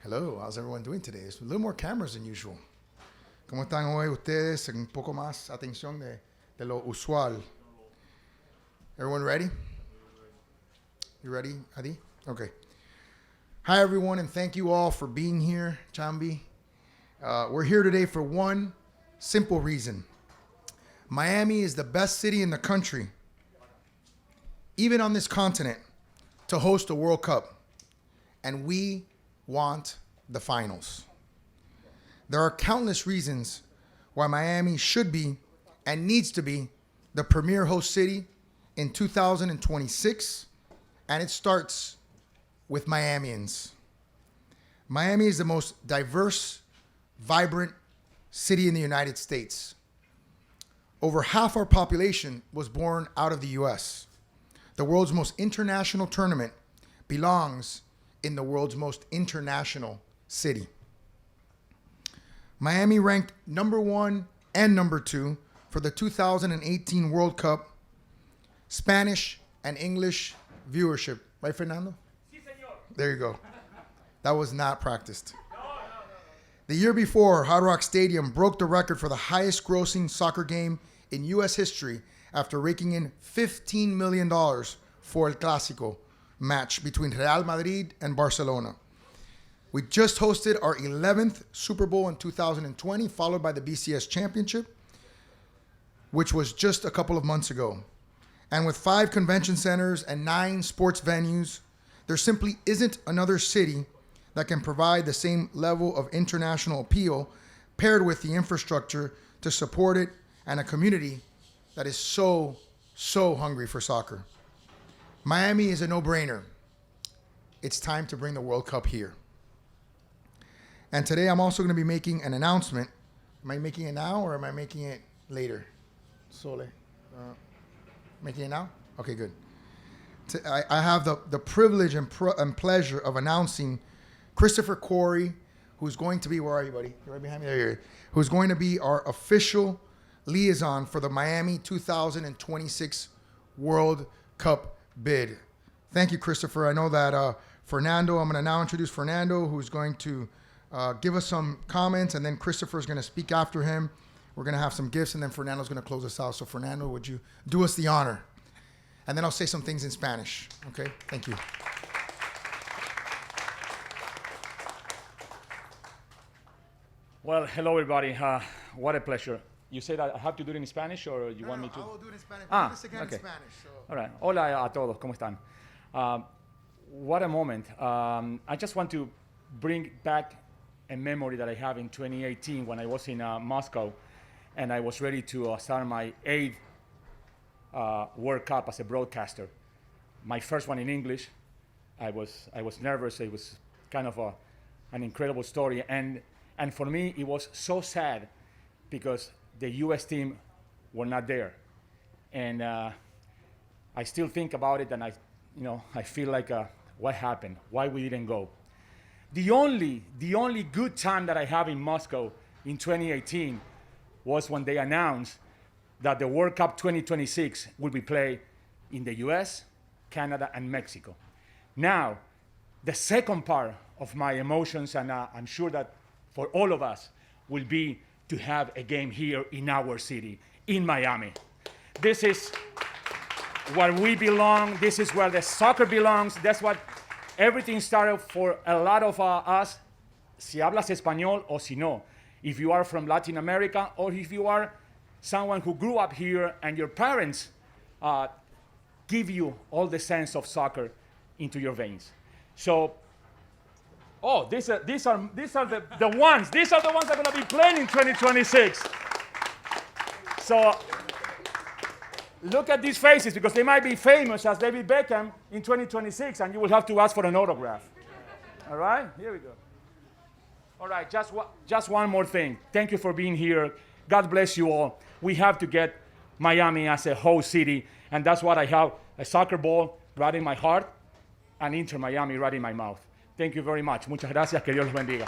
Hello, how's everyone doing today? There's a little more cameras than usual. ¿Cómo están hoy ustedes? Un poco más atención de lo usual. Everyone ready? You ready, Adi? Okay. Hi, everyone, and thank you all for being here, Chambi. We're here today for one simple reason. Miami is the best city in the country, even on this continent, to host a World Cup. And we want the finals. There are countless reasons why Miami should be and needs to be the premier host city in 2026, and it starts with Miamians. Miami is the most diverse, vibrant city in the United States. Over half our population was born out of the U.S. The world's most international tournament belongs in the world's most international city. Miami ranked number 1 and number 2 for the 2018 World Cup Spanish and English viewership. Right, Fernando? Sí, señor. There you go. That was not practiced. No. The year before, Hard Rock Stadium broke the record for the highest grossing soccer game in U.S. history after raking in $15 million for El Clásico match between Real Madrid and Barcelona. We just hosted our 11th Super Bowl in 2020, followed by the BCS Championship, which was just a couple of months ago. And with 5 convention centers and 9 sports venues, there simply isn't another city that can provide the same level of international appeal paired with the infrastructure to support it and a community that is so hungry for soccer. Miami is a no-brainer. It's time to bring the World Cup here. And today I'm also going to be making an announcement. Am I making it now or am I making it later? Sole. Making it now? Okay, good. I have the privilege and pleasure of announcing Christopher Cory, who's going to be, where are you, buddy? You're right behind me? There you are. Who's going to be our official liaison for the Miami 2026 World Cup bid. Thank you, Christopher. I know that Fernando, I'm going to now introduce Fernando, who's going to give us some comments, and then Christopher's going to speak after him. We're going to have some gifts, and then Fernando's going to close us out. So, Fernando, would you do us the honor? And then I'll say some things in Spanish. Okay? Thank you. Well, hello, everybody. What a pleasure. You said I have to do it in Spanish, or you want me to? I will do it in Spanish. Ah, this again okay. in Spanish. So. All right. Hola a todos. ¿Cómo están? What a moment. I just want to bring back a memory that I have in 2018 when I was in Moscow, and I was ready to start my 8th World Cup as a broadcaster. My first one in English. I was nervous. It was kind of an incredible story, and for me it was so sad because the U.S. team were not there, and I still think about it, and I feel like what happened? Why we didn't go? The only good time that I have in Moscow in 2018 was when they announced that the World Cup 2026 will be played in the U.S., Canada, and Mexico. Now, the second part of my emotions, and I'm sure that for all of us, will be to have a game here in our city, in Miami. This is where we belong. This is where the soccer belongs. That's what everything started for a lot of us, si hablas español o si no. If you are from Latin America, or if you are someone who grew up here and your parents give you all the sense of soccer into your veins. So, these are the ones. These are the ones that are going to be playing in 2026. So look at these faces, because they might be famous as David Beckham in 2026, and you will have to ask for an autograph. All right, here we go. All right, just one more thing. Thank you for being here. God bless you all. We have to get Miami as a host city, and that's what I have, a soccer ball right in my heart and Inter Miami right in my mouth. Thank you very much. Muchas gracias. Que Dios los bendiga.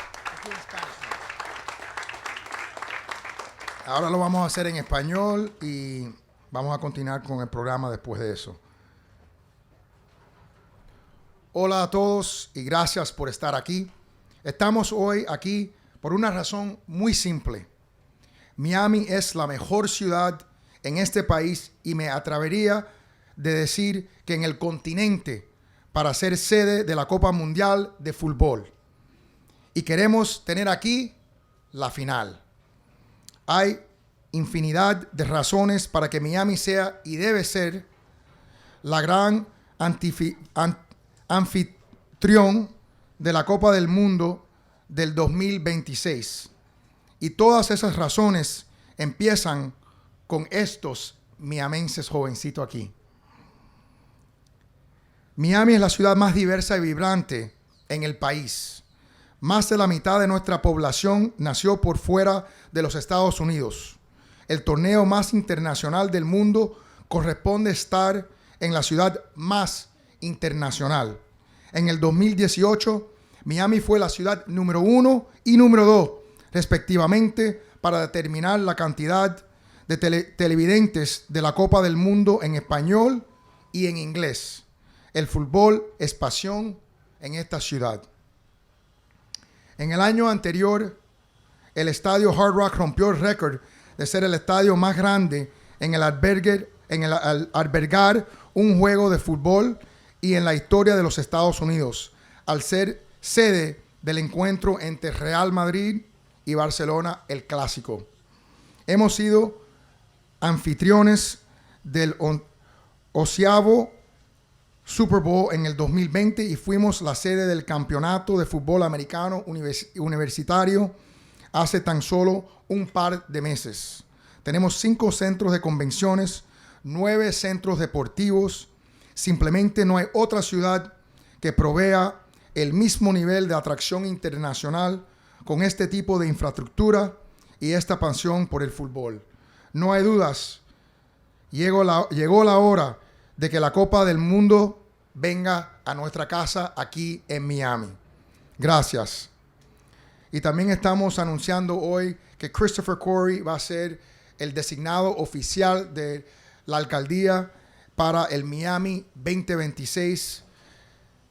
Ahora lo vamos a hacer en español y vamos a continuar con el programa después de eso. Hola a todos y gracias por estar aquí. Estamos hoy aquí por una razón muy simple. Miami es la mejor ciudad en este país y me atrevería de decir que en el continente para ser sede de la Copa Mundial de Fútbol. Y queremos tener aquí la final. Hay infinidad de razones para que Miami sea y debe ser la gran anfitrión de la Copa del Mundo del 2026. Y todas esas razones empiezan con estos miamenses jovencitos aquí. Miami es la ciudad más diversa y vibrante en el país. Más de la mitad de nuestra población nació por fuera de los Estados Unidos. El torneo más internacional del mundo corresponde estar en la ciudad más internacional. En el 2018, Miami fue la ciudad número 1 y número 2, respectivamente, para determinar la cantidad de televidentes de la Copa del Mundo en español y en inglés. El fútbol es pasión en esta ciudad. En el año anterior, el estadio Hard Rock rompió el récord de ser el estadio más grande en el albergar un juego de fútbol y en la historia de los Estados Unidos, al ser sede del encuentro entre Real Madrid y Barcelona, el clásico. Hemos sido anfitriones del 11º Super Bowl en el 2020 y fuimos la sede del campeonato de fútbol americano universitario hace tan solo un par de meses. Tenemos 5 centros de convenciones, 9 centros deportivos. Simplemente no hay otra ciudad que provea el mismo nivel de atracción internacional con este tipo de infraestructura y esta pasión por el fútbol. No hay dudas, llegó la hora de que la Copa del Mundo venga a nuestra casa aquí en Miami. Gracias. Y también estamos anunciando hoy que Christopher Cory va a ser el designado oficial de la alcaldía para el Miami 2026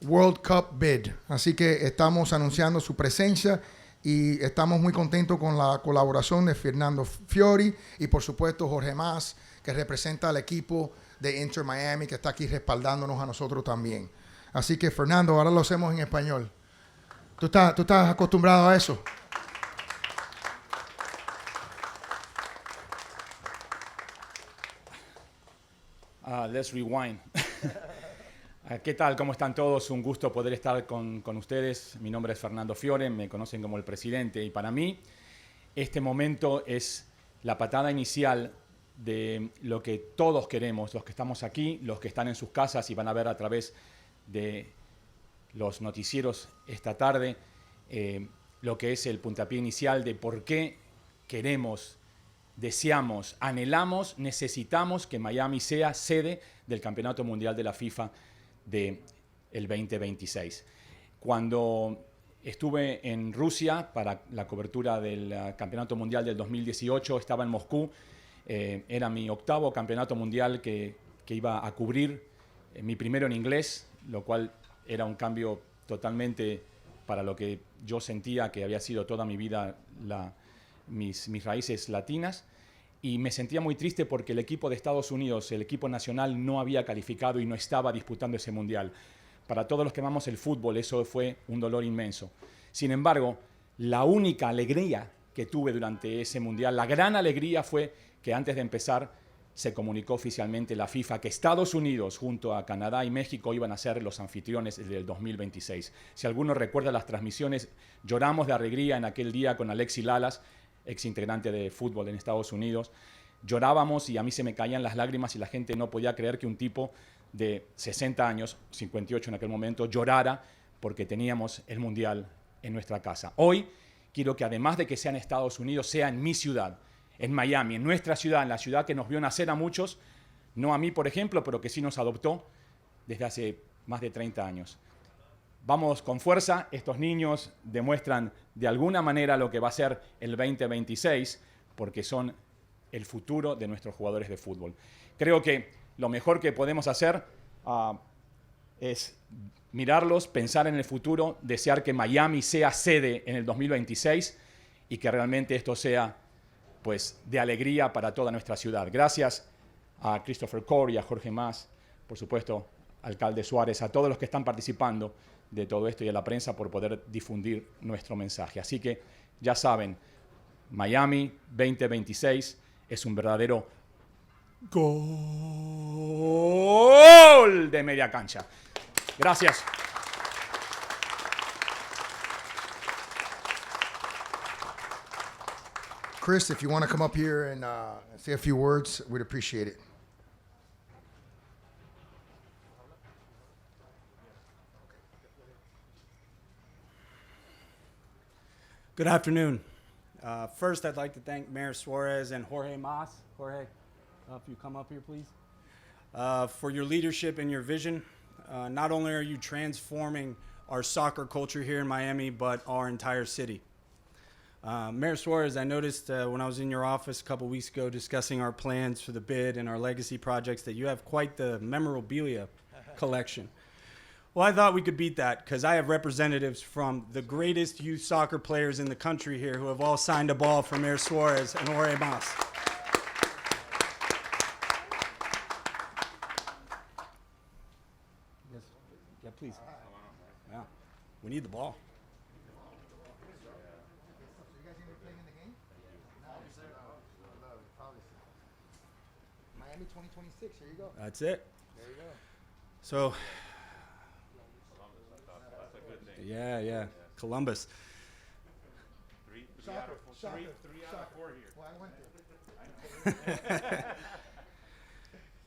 World Cup Bid. Así que estamos anunciando su presencia y estamos muy contentos con la colaboración de Fernando Fiori y por supuesto Jorge Mas, que representa al equipo de Inter Miami, que está aquí respaldándonos a nosotros también. Así que Fernando, ahora lo hacemos en español. ¿Tú estás acostumbrado a eso? Let's rewind. ¿Qué tal? ¿Cómo están todos? Un gusto poder estar con ustedes. Mi nombre es Fernando Fiore, me conocen como el presidente. Y para mí, este momento es la patada inicial de lo que todos queremos, los que estamos aquí, los que están en sus casas y van a ver a través de los noticieros esta tarde, lo que es el puntapié inicial de por qué queremos, deseamos, anhelamos, necesitamos que Miami sea sede del Campeonato Mundial de la FIFA del 2026. Cuando estuve en Rusia para la cobertura del Campeonato Mundial del 2018, estaba en Moscú. Era mi 8º campeonato mundial que iba a cubrir, mi primero en inglés, lo cual era un cambio totalmente para lo que yo sentía que había sido toda mi vida mis raíces latinas. Y me sentía muy triste porque el equipo de Estados Unidos, el equipo nacional, no había calificado y no estaba disputando ese mundial. Para todos los que amamos el fútbol, eso fue un dolor inmenso. Sin embargo, la única alegría que tuve durante ese mundial, la gran alegría fue que antes de empezar se comunicó oficialmente la FIFA que Estados Unidos junto a Canadá y México iban a ser los anfitriones del 2026. Si alguno recuerda las transmisiones, lloramos de alegría en aquel día con Alexi Lalas, ex integrante de fútbol en Estados Unidos. Llorábamos y a mí se me caían las lágrimas y la gente no podía creer que un tipo de 60 años, 58 en aquel momento, llorara porque teníamos el Mundial en nuestra casa. Hoy quiero que además de que sea en Estados Unidos, sea en mi ciudad, en Miami, en nuestra ciudad, en la ciudad que nos vio nacer a muchos, no a mí, por ejemplo, pero que sí nos adoptó desde hace más de 30 años. Vamos con fuerza, estos niños demuestran de alguna manera lo que va a ser el 2026, porque son el futuro de nuestros jugadores de fútbol. Creo que lo mejor que podemos hacer es mirarlos, pensar en el futuro, desear que Miami sea sede en el 2026 y que realmente esto sea pues de alegría para toda nuestra ciudad. Gracias a Christopher Cory, a Jorge Mas, por supuesto, alcalde Suárez, a todos los que están participando de todo esto y a la prensa por poder difundir nuestro mensaje. Así que ya saben, Miami 2026 es un verdadero gol de media cancha. Gracias. Chris, if you want to come up here and say a few words, we'd appreciate it. Good afternoon. First, I'd like to thank Mayor Suarez and Jorge Mas. Jorge, if you come up here, please. For your leadership and your vision. Not only are you transforming our soccer culture here in Miami, but our entire city. Mayor Suarez, I noticed when I was in your office a couple weeks ago discussing our plans for the bid and our legacy projects that you have quite the memorabilia collection. Well, I thought we could beat that because I have representatives from the greatest youth soccer players in the country here who have all signed a ball for Mayor Suarez and Jorge Mas. Yes. Yeah, please. Yeah. We need the ball. Miami 2026, here you go. That's it. There you go. So, yeah. Columbus. Three Soccer, out of soccer, four here. Well, I went there.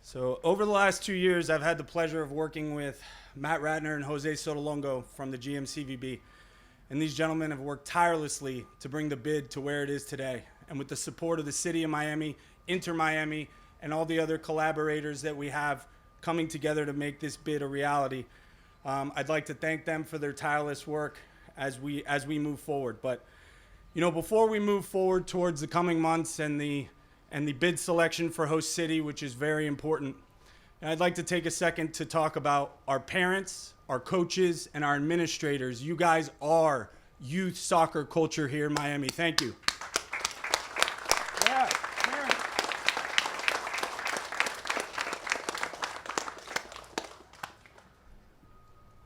So over the last 2 years, I've had the pleasure of working with Matt Ratner and Jose Sotolongo from the GMCVB. And these gentlemen have worked tirelessly to bring the bid to where it is today. And with the support of the City of Miami, Inter Miami, and all the other collaborators that we have coming together to make this bid a reality, I'd like to thank them for their tireless work as we move forward. But, you know, before we move forward towards the coming months and the bid selection for host city, which is very important, and I'd like to take a second to talk about our parents, our coaches, and our administrators. You guys are youth soccer culture here in Miami. Thank you. Yeah, parents.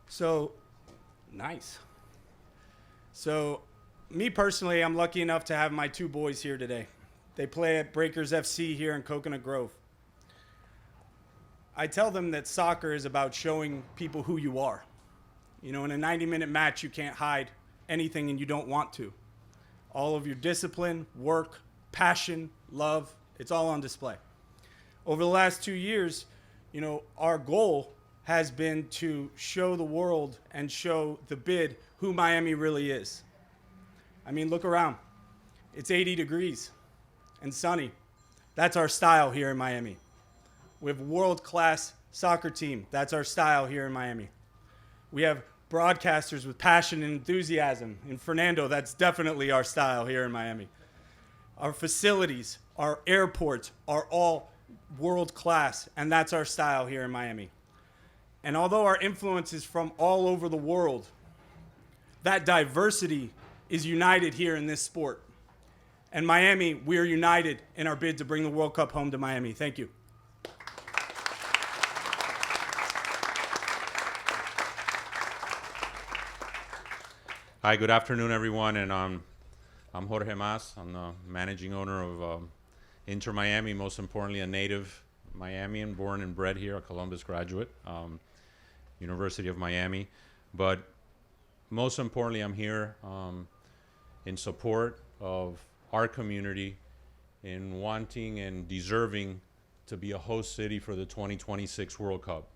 So, nice. So, me personally, I'm lucky enough to have my two boys here today. They play at Breakers FC here in Coconut Grove. I tell them that soccer is about showing people who you are. You know, in a 90-minute match, you can't hide anything and you don't want to. All of your discipline, work, passion, love, it's all on display. Over the last 2 years, you know, our goal has been to show the world and show the bid who Miami really is. I mean, look around. It's 80 degrees and sunny. That's our style here in Miami. We have a world-class soccer team. That's our style here in Miami. We have broadcasters with passion and enthusiasm. In Fernando, that's definitely our style here in Miami. Our facilities, our airports are all world-class, and that's our style here in Miami. And although our influence is from all over the world, that diversity is united here in this sport. And Miami, we are united in our bid to bring the World Cup home to Miami. Thank you. Hi, good afternoon, everyone, and I'm Jorge Mas. I'm the managing owner of Inter Miami, most importantly a native Miamian, born and bred here, a Columbus graduate, University of Miami. But most importantly, I'm here in support of our community in wanting and deserving to be a host city for the 2026 World Cup.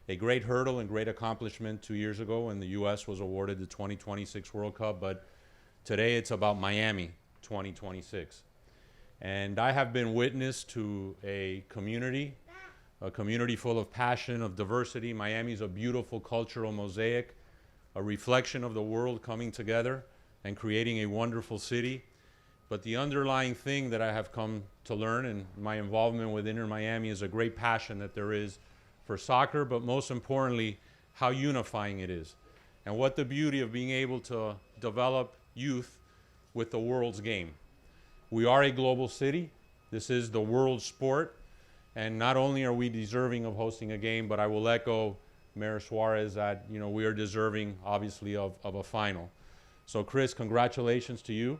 A great hurdle and great accomplishment 2 years ago when the U.S. was awarded the 2026 World Cup, but today it's about Miami 2026. And I have been witness to a community full of passion, of diversity. Miami's a beautiful cultural mosaic, a reflection of the world coming together and creating a wonderful city. But the underlying thing that I have come to learn in my involvement with Inter Miami is a great passion that there is for soccer, but most importantly, how unifying it is, and what the beauty of being able to develop youth with the world's game. We are a global city. This is the world sport. And not only are we deserving of hosting a game, but I will echo Mayor Suarez that, you know, we are deserving, obviously, of a final. So, Chris, congratulations to you.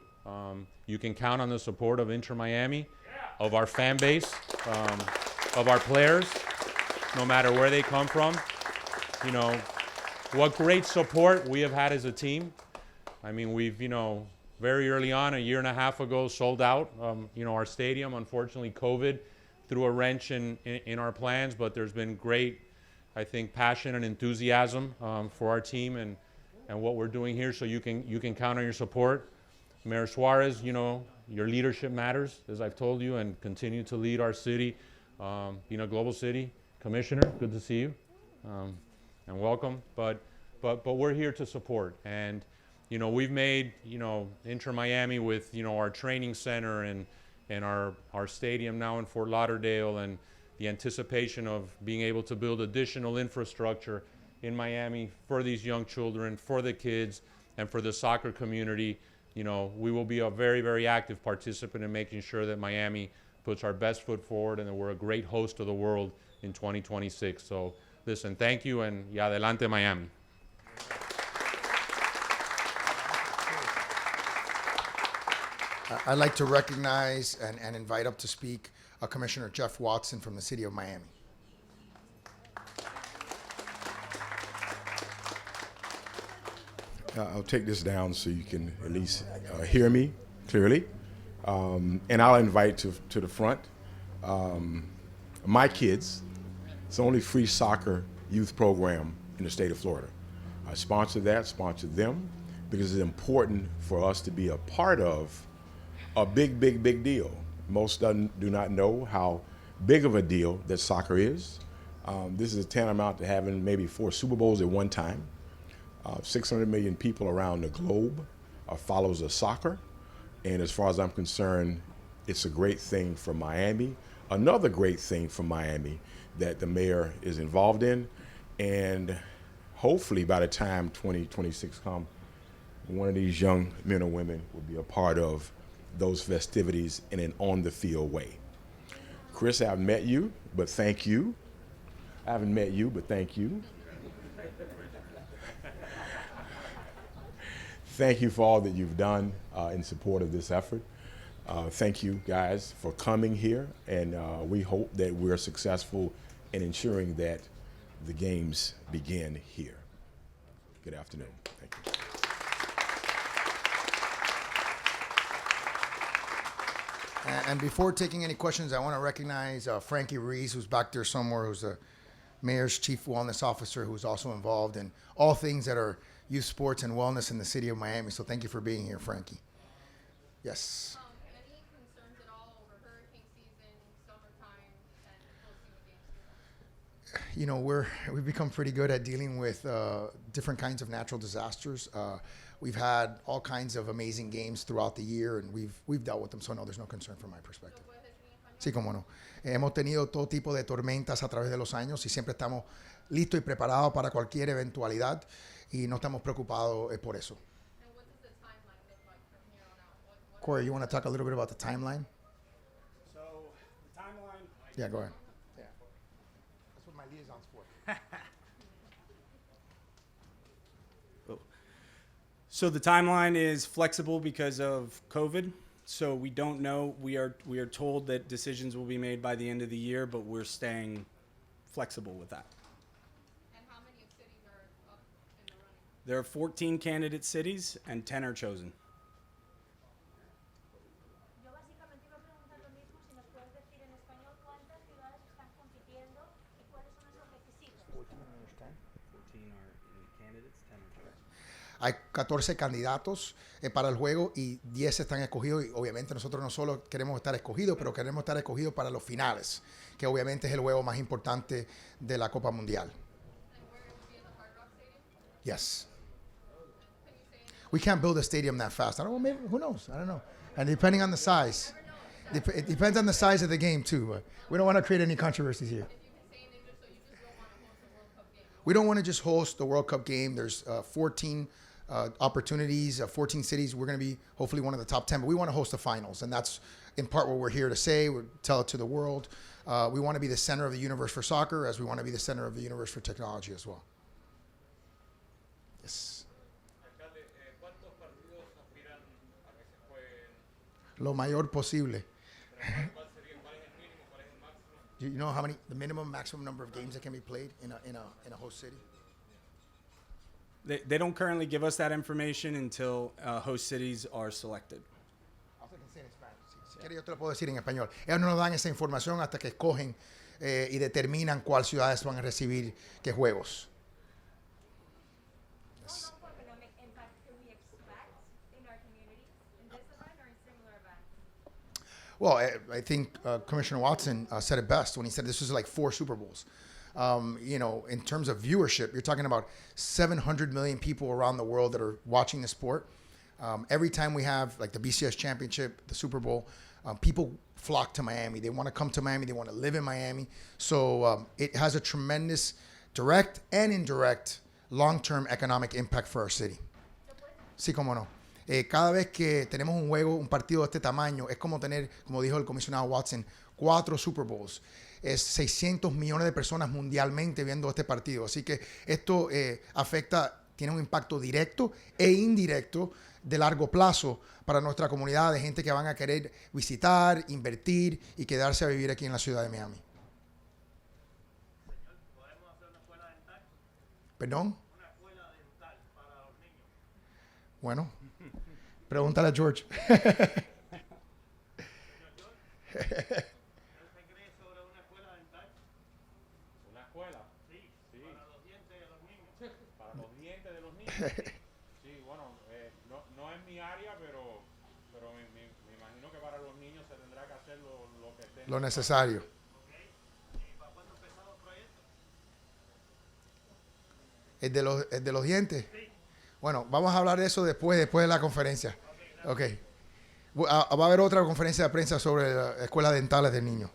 You can count on the support of Inter Miami, of our fan base, of our players, no matter where they come from. You know, what great support we have had as a team. I mean, we've, you know, very early on, a year and a half ago, sold out, you know, our stadium. Unfortunately, COVID threw a wrench in our plans, but there's been great, I think, passion and enthusiasm for our team and what we're doing here. So you can count on your support. Mayor Suarez, you know, your leadership matters, as I've told you, and continue to lead our city, being a global city. Commissioner, good to see you, and welcome. But we're here to support. And, you know, we've made, you know, Inter Miami with, you know, our training center and our stadium now in Fort Lauderdale, and the anticipation of being able to build additional infrastructure in Miami for these young children, for the kids, and for the soccer community. You know, we will be a very, very active participant in making sure that Miami puts our best foot forward and that we're a great host of the world in 2026. So listen, thank you, and y adelante Miami. I'd like to recognize and invite up to speak Commissioner Jeff Watson from the city of Miami. I'll take this down so you can at least hear me clearly. And I'll invite to the front my kids. It's the only free soccer youth program in the state of Florida. I sponsor them, because it's important for us to be a part of a big, big, big deal. Most do not know how big of a deal that soccer is. This is tantamount to having maybe 4 Super Bowls at one time. 600 million people around the globe are followers of soccer. And as far as I'm concerned, it's a great thing for Miami. Another great thing for Miami that the mayor is involved in. And hopefully by the time 2026 comes, one of these young men or women will be a part of those festivities in an on-the-field way. Chris, I haven't met you, but thank you. I haven't met you, but thank you. Thank you for all that you've done in support of this effort. Thank you guys for coming here, and we hope that we're successful in ensuring that the games begin here. Good afternoon. Thank you. And before taking any questions, I want to recognize Frankie Reese, who's back there somewhere, who's the mayor's chief wellness officer, who's also involved in all things that are youth sports and wellness in the city of Miami. So thank you for being here, Frankie. Yes. Any concerns at all over hurricane season, summertime, and hosting the games? You know, we've become pretty good at dealing with different kinds of natural disasters. We've had all kinds of amazing games throughout the year, and we've dealt with them, so no, there's no concern from my perspective. Sí, cómo no. Hemos tenido todo tipo de tormentas a través de los años y siempre estamos listos y preparados para cualquier eventualidad y no estamos preocupados por eso. And what does the timeline look like from here on out? What Corey, you want to talk a little bit about the timeline? So the timeline. Yeah, go ahead. Yeah. That's what my liaison's for. So the timeline is flexible because of COVID. So we don't know. We are told that decisions will be made by the end of the year, but we're staying flexible with that. And how many cities are up in the running? There are 14 candidate cities and 10 are chosen. Yo básicamente iba a preguntar lo mismo, si nos puedes decir en español cuántas ciudades están compitiendo y cuáles son esos requisitos. 14 are candidates, 10 are chosen. Hay 14 candidatos para el juego y 10 están escogidos. Y obviamente nosotros no solo queremos estar escogidos, pero queremos estar escogidos para los finales, que obviamente es el juego más importante de la Copa Mundial. And where it will be at the Hard Rock Stadium? Yes. Can you say anything? We can't build a stadium that fast. I don't know, maybe, who knows? I don't know. And depending on the size. It depends on the size of the game, too. But we don't want to create any controversies here. If you can say in English, so you just don't want to host a World Cup game. We don't want to just host the World Cup game. There's 14 opportunities, 14 cities. We're going to be hopefully one of the top 10, but we want to host the finals. And that's in part what we're here to say. We tell it to the world. We want to be the center of the universe for soccer as we want to be the center of the universe for technology as well. Yes. Alcalde, ¿cuántos partidos aspiran a que se jueguen? Lo mayor posible. ¿Cuál es el mínimo, cuál es el máximo? Do you know how many, the minimum, maximum number of games that can be played in a host city? They don't currently give us that information until host cities are selected. Si quiere yo te lo puedo decir en español. Ellos no nos dan esa información hasta que escogen y determinan cuáles ciudades van a recibir qué juegos. What economic impact can we expect in our communities in this event or in similar events? Well, I think Commissioner Watson said it best when he said this was like 4 Super Bowls. In terms of viewership, you're talking about 700 million people around the world that are watching the sport. Every time we have like the BCS Championship, the Super Bowl, people flock to Miami. They want to come to Miami. They want to live in Miami. So it has a tremendous direct and indirect long-term economic impact for our city. Sí, cómo no. Cada vez que tenemos un juego, un partido de este tamaño, es como tener, como dijo el comisionado Watson, 4 Super Bowls. Es 600 millones de personas mundialmente viendo este partido. Así que esto afecta, tiene un impacto directo e indirecto de largo plazo para nuestra comunidad de gente que van a querer visitar, invertir y quedarse a vivir aquí en la ciudad de Miami. ¿Podemos hacer una escuela dental? ¿Perdón? Una escuela dental para los niños. Bueno, pregúntale a George. ¿Qué usted cree sobre una escuela dental? ¿Una escuela? Sí, Sí. para los dientes de los niños. Para los dientes de los niños. Sí, bueno, no es mi área, pero me imagino que para los niños se tendrá que hacer lo que esté. Lo necesario. ¿Y para cuándo empezar los proyectos? ¿El de los dientes? Bueno, vamos a hablar de eso después de la conferencia. Ok. Va a haber otra conferencia de prensa sobre las escuelas dentales del niño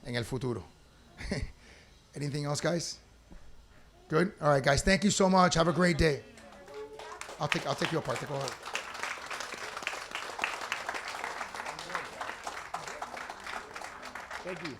en el futuro. Anything else, guys? Good? All right, guys. Thank you so much. Have a great day. I'll take you apart. Go ahead. Thank you.